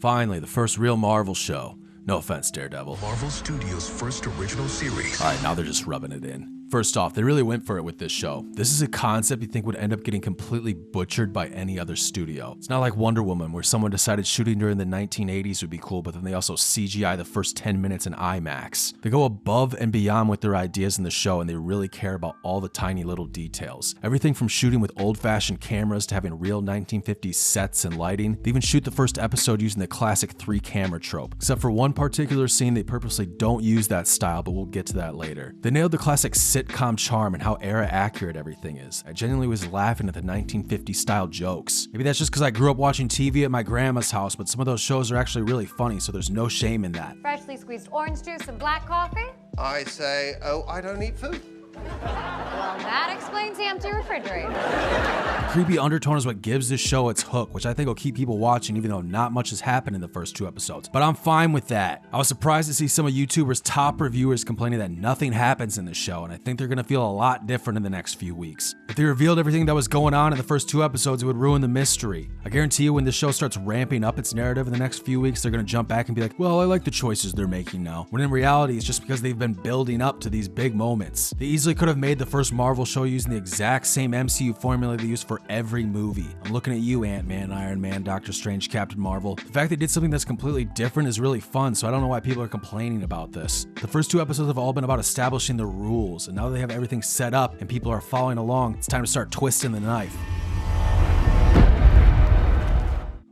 Finally, the first real Marvel show. No offense, Daredevil. Marvel Studios' first original series. Alright, now they're just rubbing it in. First off, they really went for it with this show. This is a concept you think would end up getting completely butchered by any other studio. It's not like Wonder Woman, where someone decided shooting during the 1980s would be cool, but then they also CGI the first 10 minutes in IMAX. They go above and beyond with their ideas in the show, and they really care about all the tiny little details. Everything from shooting with old-fashioned cameras to having real 1950s sets and lighting. They even shoot the first episode using the classic 3-camera trope. Except for one particular scene, they purposely don't use that style, but we'll get to that later. They nailed the classic sitcom charm and how era accurate everything is. I genuinely was laughing at the 1950s style jokes. Maybe that's just because I grew up watching TV at my grandma's house, but some of those shows are actually really funny, so there's no shame in that. Freshly squeezed orange juice and black coffee? I say, oh, I don't eat food. Well, that explains the empty refrigerator. The creepy undertone is what gives this show its hook, which I think will keep people watching even though not much has happened in the first 2 episodes. But I'm fine with that. I was surprised to see some of YouTubers' top reviewers complaining that nothing happens in the show, and I think they're gonna feel a lot different in the next few weeks. If they revealed everything that was going on in the first 2 episodes, it would ruin the mystery. I guarantee you when the show starts ramping up its narrative in the next few weeks, they're gonna jump back and be like, well, I like the choices they're making now. When in reality, it's just because they've been building up to these big moments. They easily could have made the first Marvel show using the exact same MCU formula they use for every movie. I'm looking at you, Ant-Man, Iron Man, Doctor Strange, Captain Marvel. The fact they did something that's completely different is really fun, so I don't know why people are complaining about this. The first 2 episodes have all been about establishing the rules, and now that they have everything set up and people are following along, it's time to start twisting the knife.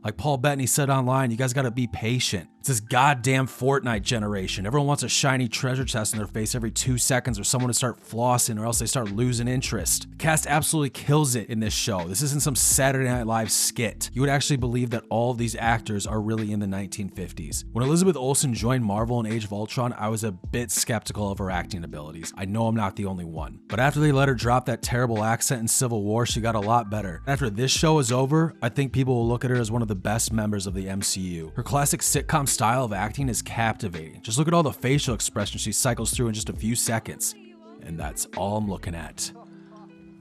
Like Paul Bettany said online, you guys gotta be patient. It's this goddamn Fortnite generation. Everyone wants a shiny treasure chest in their face every 2 seconds or someone to start flossing or else they start losing interest. The cast absolutely kills it in this show. This isn't some Saturday Night Live skit. You would actually believe that all of these actors are really in the 1950s. When Elizabeth Olsen joined Marvel in Age of Ultron, I was a bit skeptical of her acting abilities. I know I'm not the only one. But after they let her drop that terrible accent in Civil War, she got a lot better. After this show is over, I think people will look at her as one of the best members of the MCU. Her classic sitcom style of acting is captivating. Just look at all the facial expressions she cycles through in just a few seconds. And that's all I'm looking at.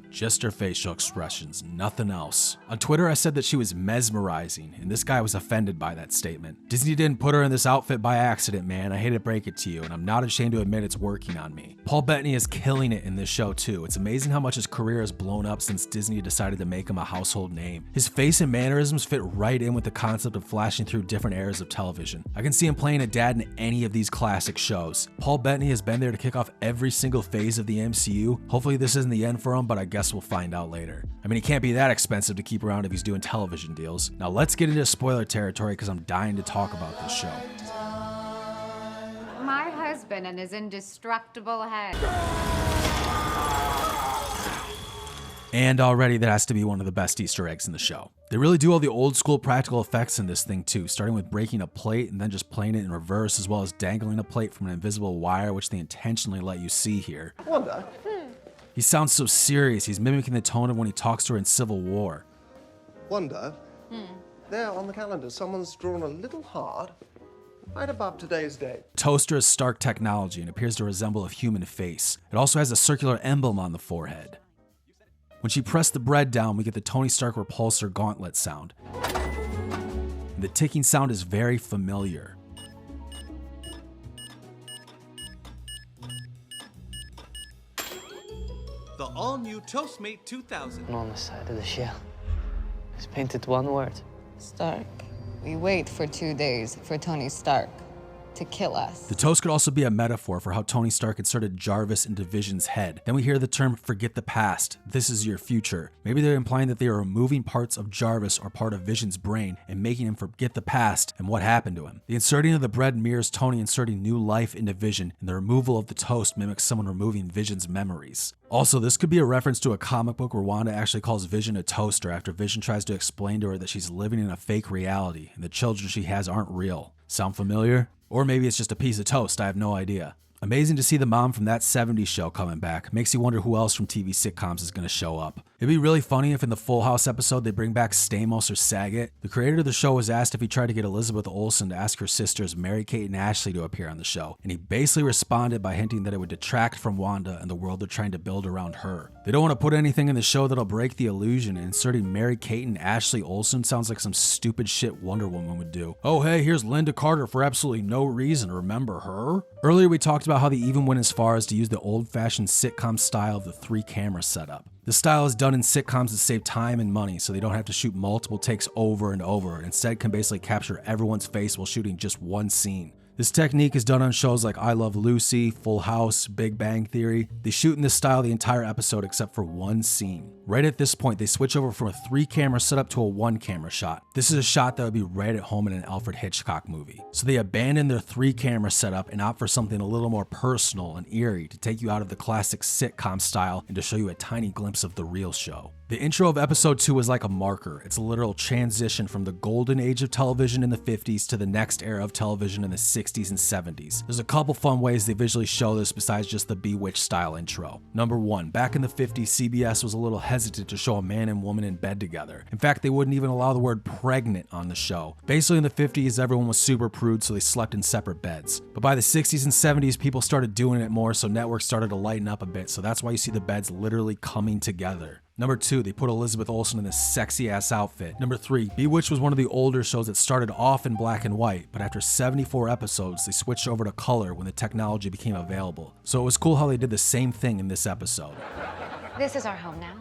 Just her facial expressions, nothing else. On Twitter, I said that she was mesmerizing, and this guy was offended by that statement. Disney didn't put her in this outfit by accident, man. I hate to break it to you, and I'm not ashamed to admit it's working on me. Paul Bettany is killing it in this show too. It's amazing how much his career has blown up since Disney decided to make him a household name. His face and mannerisms fit right in with the concept of flashing through different eras of television. I can see him playing a dad in any of these classic shows. Paul Bettany has been there to kick off every single phase of the MCU. Hopefully this isn't the end for him, but I guess we'll find out later. I mean, he can't be that expensive to keep around if he's doing television deals. Now let's get into spoiler territory because I'm dying to talk about this show. My husband and his indestructible head. And already that has to be one of the best Easter eggs in the show. They really do all the old school practical effects in this thing too, starting with breaking a plate and then just playing it in reverse, as well as dangling a plate from an invisible wire, which they intentionally let you see here. Wanda. He sounds so serious. He's mimicking the tone of when he talks to her in Civil War. Wanda. There on the calendar, someone's drawn a little heart right above today's date. Toaster is Stark technology and appears to resemble a human face. It also has a circular emblem on the forehead. When she pressed the bread down, we get the Tony Stark repulsor gauntlet sound. And the ticking sound is very familiar. The all-new Toastmate 2000. On the side of the shell, it's painted one word. Stark. We wait for 2 days for Tony Stark to kill us. The toast could also be a metaphor for how Tony Stark inserted Jarvis into Vision's head. Then we hear the term forget the past. This is your future. Maybe they're implying that they are removing parts of Jarvis or part of Vision's brain and making him forget the past and what happened to him. The inserting of the bread mirrors Tony inserting new life into Vision, and the removal of the toast mimics someone removing Vision's memories. Also, this could be a reference to a comic book where Wanda actually calls Vision a toaster after Vision tries to explain to her that she's living in a fake reality and the children she has aren't real. Sound familiar? Or maybe it's just a piece of toast, I have no idea. Amazing to see the mom from that 70s show coming back. Makes you wonder who else from TV sitcoms is going to show up. It'd be really funny if in the Full House episode they bring back Stamos or Saget. The creator of the show was asked if he tried to get Elizabeth Olsen to ask her sisters Mary-Kate and Ashley to appear on the show, and he basically responded by hinting that it would detract from Wanda and the world they're trying to build around her. They don't want to put anything in the show that'll break the illusion, and inserting Mary-Kate and Ashley Olsen sounds like some stupid shit Wonder Woman would do. Oh hey, here's Linda Carter for absolutely no reason, remember her? Earlier we talked about how they even went as far as to use the old-fashioned sitcom style of the 3-camera setup. The style is done in sitcoms to save time and money, so they don't have to shoot multiple takes over and over, and instead can basically capture everyone's face while shooting just one scene. This technique is done on shows like I Love Lucy, Full House, Big Bang Theory. They shoot in this style the entire episode except for one scene. Right at this point, they switch over from a 3-camera setup to a 1-camera shot. This is a shot that would be right at home in an Alfred Hitchcock movie. So they abandon their 3-camera setup and opt for something a little more personal and eerie to take you out of the classic sitcom style and to show you a tiny glimpse of the real show. The intro of episode 2 is like a marker. It's a literal transition from the golden age of television in the 50s to the next era of television in the 60s and 70s. There's a couple fun ways they visually show this besides just the Bewitched style intro. Number 1, back in the 50s, CBS was a little hesitant to show a man and woman in bed together. In fact, they wouldn't even allow the word pregnant on the show. Basically in the 50s, everyone was super prude, so they slept in separate beds. But by the 60s and 70s, people started doing it more, so networks started to lighten up a bit, so that's why you see the beds literally coming together. Number 2, they put Elizabeth Olsen in this sexy ass outfit. Number 3, Bewitched was one of the older shows that started off in black and white, but after 74 episodes, they switched over to color when the technology became available. So it was cool how they did the same thing in this episode. This is our home now.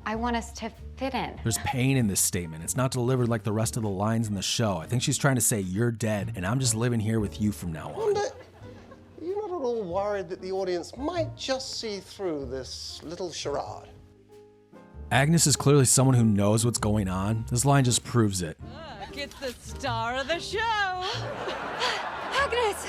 I want us to fit in. There's pain in this statement. It's not delivered like the rest of the lines in the show. I think she's trying to say, you're dead, and I'm just living here with you from now on. You're not at all worried that the audience might just see through this little charade? Agnes is clearly someone who knows what's going on. This line just proves it. Look, it's the star of the show. Agnes!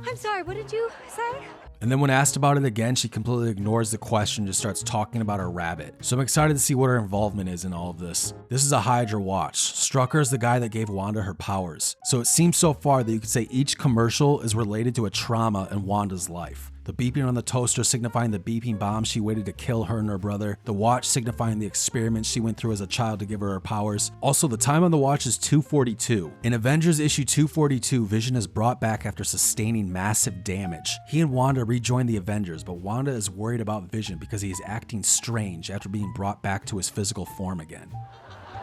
I'm sorry, what did you say? And then when asked about it again, she completely ignores the question and just starts talking about her rabbit. So I'm excited to see what her involvement is in all of this. This is a Hydra watch. Strucker is the guy that gave Wanda her powers. So it seems so far that you could say each commercial is related to a trauma in Wanda's life. The beeping on the toaster signifying the beeping bomb she waited to kill her and her brother. The watch signifying the experiments she went through as a child to give her powers. Also, the time on the watch is 242. In Avengers issue 242, Vision is brought back after sustaining massive damage. He and Wanda rejoin the Avengers, but Wanda is worried about Vision because he is acting strange after being brought back to his physical form again.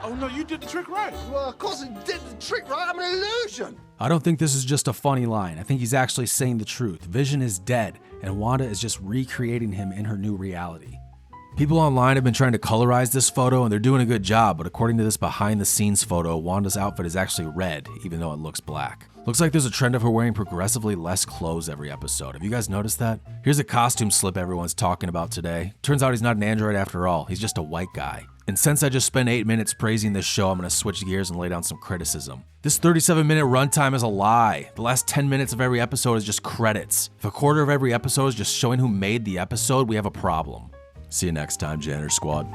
Oh no, you did the trick right. Well, of course he did the trick right. I'm an illusion. I don't think this is just a funny line. I think he's actually saying the truth. Vision is dead, and Wanda is just recreating him in her new reality. People online have been trying to colorize this photo, and they're doing a good job, but according to this behind-the-scenes photo, Wanda's outfit is actually red, even though it looks black. Looks like there's a trend of her wearing progressively less clothes every episode. Have you guys noticed that? Here's a costume slip everyone's talking about today. Turns out he's not an android after all, he's just a white guy. And since I just spent 8 minutes praising this show, I'm going to switch gears and lay down some criticism. This 37-minute runtime is a lie. The last 10 minutes of every episode is just credits. If a quarter of every episode is just showing who made the episode, we have a problem. See you next time, Janitor Squad.